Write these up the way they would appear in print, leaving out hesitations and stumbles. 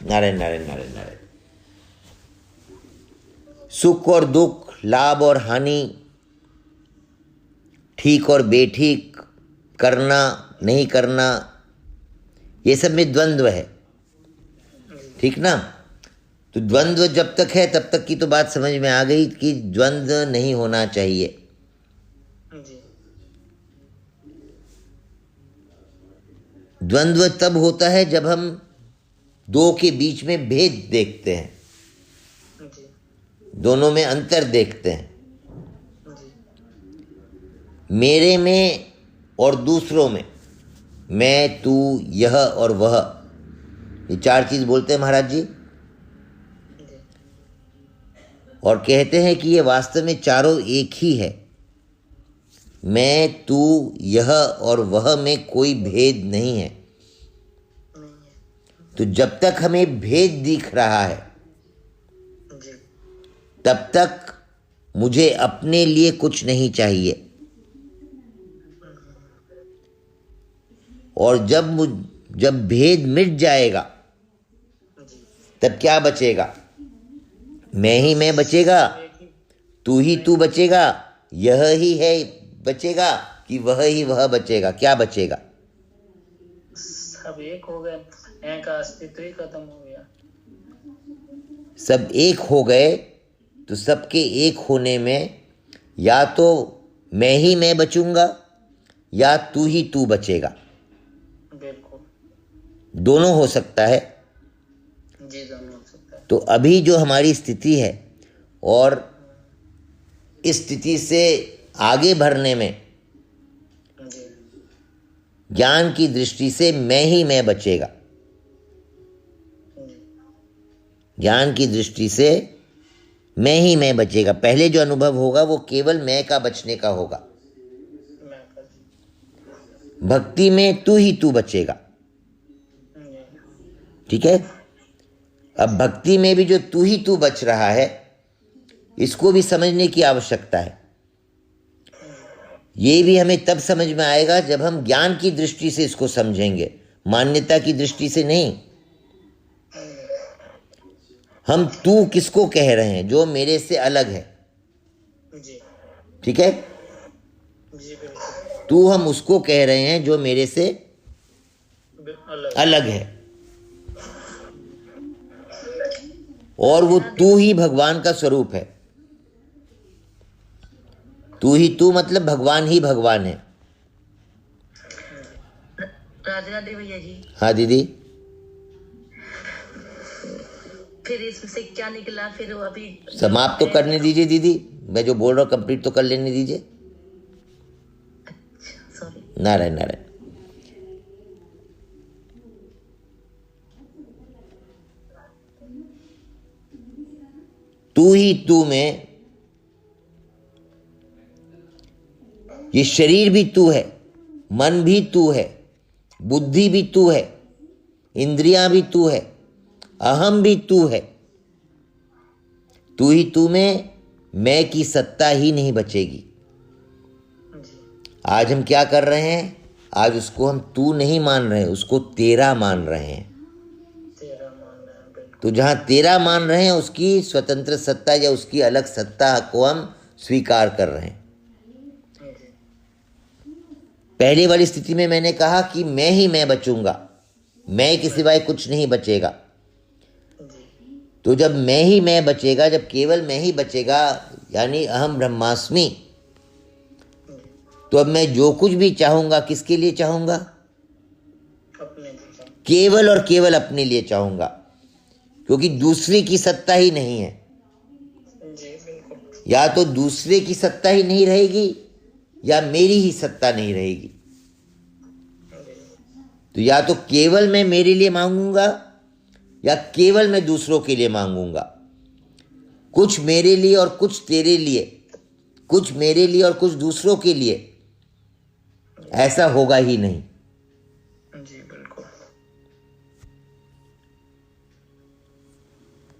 नारायण नारायण नारायण नारायण। सुख और दुख, लाभ और हानि, ठीक और बेठीक, करना नहीं करना, ये सब में द्वंद्व है, ठीक ना। तो द्वंद्व जब तक है तब तक की तो बात समझ में आ गई कि द्वंद्व नहीं होना चाहिए। द्वंद्व तब होता है जब हम दो के बीच में भेद देखते हैं, दोनों में अंतर देखते हैं, मेरे में और दूसरों में, मैं, तू, यह और वह, ये चार चीज बोलते हैं महाराज जी, और कहते हैं कि ये वास्तव में चारों एक ही है। मैं, तू, यह और वह में कोई भेद नहीं है। तो जब तक हमें भेद दिख रहा है तब तक मुझे अपने लिए कुछ नहीं चाहिए, और जब भेद मिट जाएगा तब क्या बचेगा? मैं ही मैं बचेगा, तू ही तू बचेगा, यह ही है बचेगा, कि वह ही वह बचेगा? क्या बचेगा? सब एक हो गए, मैं का अस्तित्व ही खत्म हो गया। सब एक हो गए तो सबके एक होने में या तो मैं ही मैं बचूंगा या तू ही तू बचेगा। बिल्कुल, दोनों हो सकता है। जी, दोनों हो सकता है। तो अभी जो हमारी स्थिति है और इस स्थिति से आगे बढ़ने में ज्ञान की दृष्टि से मैं ही मैं बचेगा। ज्ञान की दृष्टि से मैं ही मैं बचेगा। पहले जो अनुभव होगा वो केवल मैं का बचने का होगा। भक्ति में तू ही तू बचेगा, ठीक है। अब भक्ति में भी जो तू ही तू बच रहा है, इसको भी समझने की आवश्यकता है। ये भी हमें तब समझ में आएगा जब हम ज्ञान की दृष्टि से इसको समझेंगे, मान्यता की दृष्टि से नहीं। हम तू किसको कह रहे हैं? जो मेरे से अलग है, ठीक है। तू हम उसको कह रहे हैं जो मेरे से अलग है, और वो तू ही भगवान का स्वरूप है। तू ही तू मतलब भगवान ही भगवान है। राधे राधे भैया जी। हाँ दीदी। फिर इसमें क्या निकला? फिर वो अभी समाप्त तो करने दीजिए दीदी, मैं जो बोल रहा हूँ कंप्लीट तो कर लेने दीजिए। अच्छा, सॉरी। नारायण नारायण। तू ही तू में ये शरीर भी तू है, मन भी तू है, बुद्धि भी तू है, इंद्रियां भी तू है, अहम भी तू है। तू ही तू में मैं की सत्ता ही नहीं बचेगी। आज हम क्या कर रहे हैं? आज उसको हम तू नहीं मान रहे हैं, उसको तेरा मान रहे हैं। तो जहां तेरा मान रहे हैं उसकी स्वतंत्र सत्ता या उसकी अलग सत्ता को हम स्वीकार कर रहे हैं। पहले वाली स्थिति में मैंने कहा कि मैं ही मैं बचूंगा, मैं के सिवाय कुछ नहीं बचेगा। तो जब मैं ही मैं बचेगा, जब केवल मैं ही बचेगा, यानी अहम ब्रह्मास्मि, तो अब मैं जो कुछ भी चाहूंगा किसके लिए चाहूंगा? केवल और केवल अपने लिए चाहूंगा, क्योंकि दूसरे की सत्ता ही नहीं है। या तो दूसरे की सत्ता ही नहीं रहेगी या मेरी ही सत्ता नहीं रहेगी। तो या तो केवल मैं मेरे लिए मांगूंगा या केवल मैं दूसरों के लिए मांगूंगा। कुछ मेरे लिए और कुछ तेरे लिए, कुछ मेरे लिए और कुछ दूसरों के लिए, ऐसा होगा ही नहीं। जी बिल्कुल।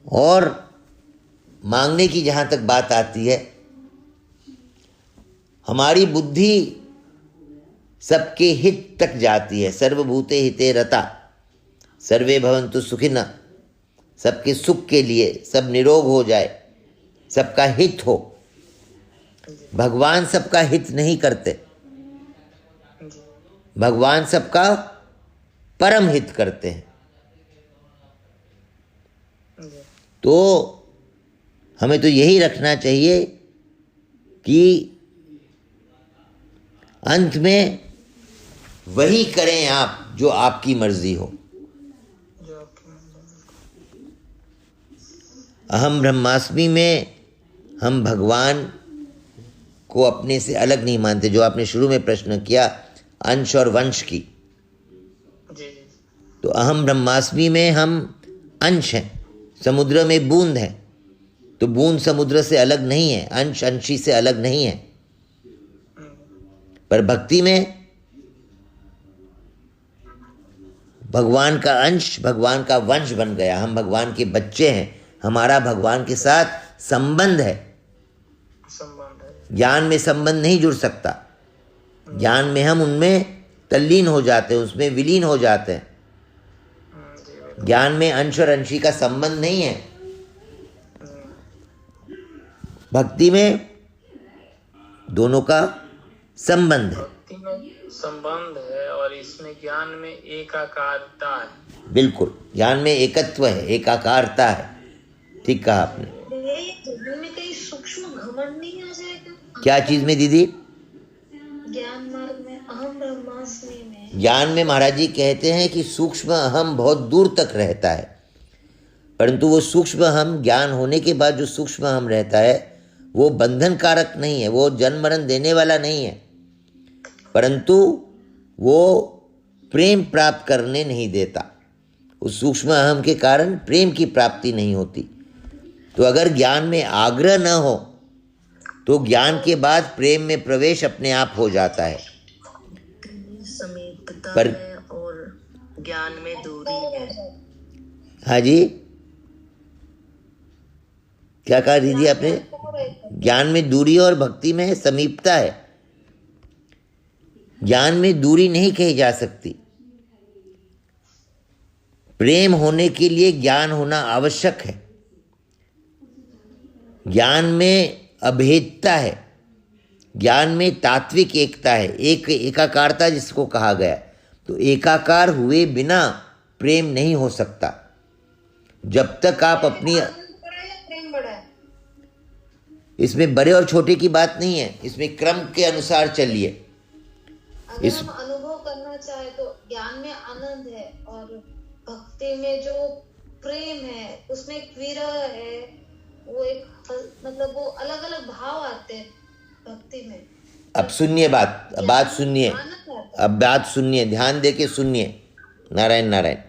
और मांगने की जहां तक बात आती है, हमारी बुद्धि सबके हित तक जाती है। सर्वभूते हिते रता, सर्वे भवन्तु सुखिनः, सबके सुख के लिए, सब निरोग हो जाए, सबका हित हो। भगवान सबका हित नहीं करते, जी भगवान सबका परम हित करते हैं। जी तो हमें तो यही रखना चाहिए कि अंत में वही करें आप जो आपकी मर्जी हो। जो आपकी मंजूरी। अहम ब्रह्मास्मि में हम भगवान को अपने से अलग नहीं मानते। जो आपने शुरू में प्रश्न किया अंश और वंश की, जी जी तो अहम ब्रह्मास्मि में हम अंश हैं, समुद्र में बूंद है, तो बूंद समुद्र से अलग नहीं है, अंश अंशी से अलग नहीं है। पर भक्ति में भगवान का अंश, भगवान का वंश बन गया। हम भगवान के बच्चे हैं, हमारा भगवान के साथ संबंध है। संबंध है। ज्ञान में संबंध नहीं जुड़ सकता, ज्ञान में हम उनमें तल्लीन हो जाते हैं, उसमें विलीन हो जाते हैं। जी ज्ञान में अंश और अंशी का संबंध नहीं है। भक्ति में दोनों का संबंध है। भक्ति में संबंध है और इसमें ज्ञान में एकाकारता है। बिल्कुल, ज्ञान में एकत्व है, एकाकारता है। ठीक कहा आपने। ज्ञान में कहीं सूक्ष्म घमंड नहीं आ जाएगा? क्या चीज में दीदी? ज्ञान मार्ग में, अहम ब्रह्मास्मि में। ज्ञान में महाराज जी कहते हैं कि सूक्ष्म अहम बहुत दूर तक रहता है, परंतु वो सूक्ष्म अहम ज्ञान होने के बाद जो सूक्ष्म अहम रहता है वो बंधन कारक नहीं है, वो जन्म मरण देने वाला नहीं है, परंतु वो प्रेम प्राप्त करने नहीं देता। उस सूक्ष्म अहम के कारण प्रेम की प्राप्ति नहीं होती। तो अगर ज्ञान में आग्रह न हो तो ज्ञान के बाद प्रेम में प्रवेश अपने आप हो जाता है। समीपता पर है और ज्ञान में दूरी है। हाँ जी, क्या कहा दीदी आपने? ज्ञान में दूरी और भक्ति में समीपता है। ज्ञान में दूरी नहीं कही जा सकती। प्रेम होने के लिए ज्ञान होना आवश्यक है। ज्ञान में अभेदता है, ज्ञान में तात्विक एकता है, एकाकारता जिसको कहा गया। तो एकाकार हुए बिना प्रेम नहीं हो सकता। जब तक आप अपनी, प्रेम बड़ा है। इसमें बड़े और छोटे की बात नहीं है, इसमें क्रम के अनुसार चलिए। अगर हम अनुभव करना चाहे तो ज्ञान में आनंद है और भक्ति में जो प्रेम है उसमें एक विरह है, वो एक मतलब वो अलग अलग भाव आते हैं भक्ति में। अब सुनिए बात सुनिए, अब बात सुनिए, ध्यान दे के सुनिए। नारायण नारायण।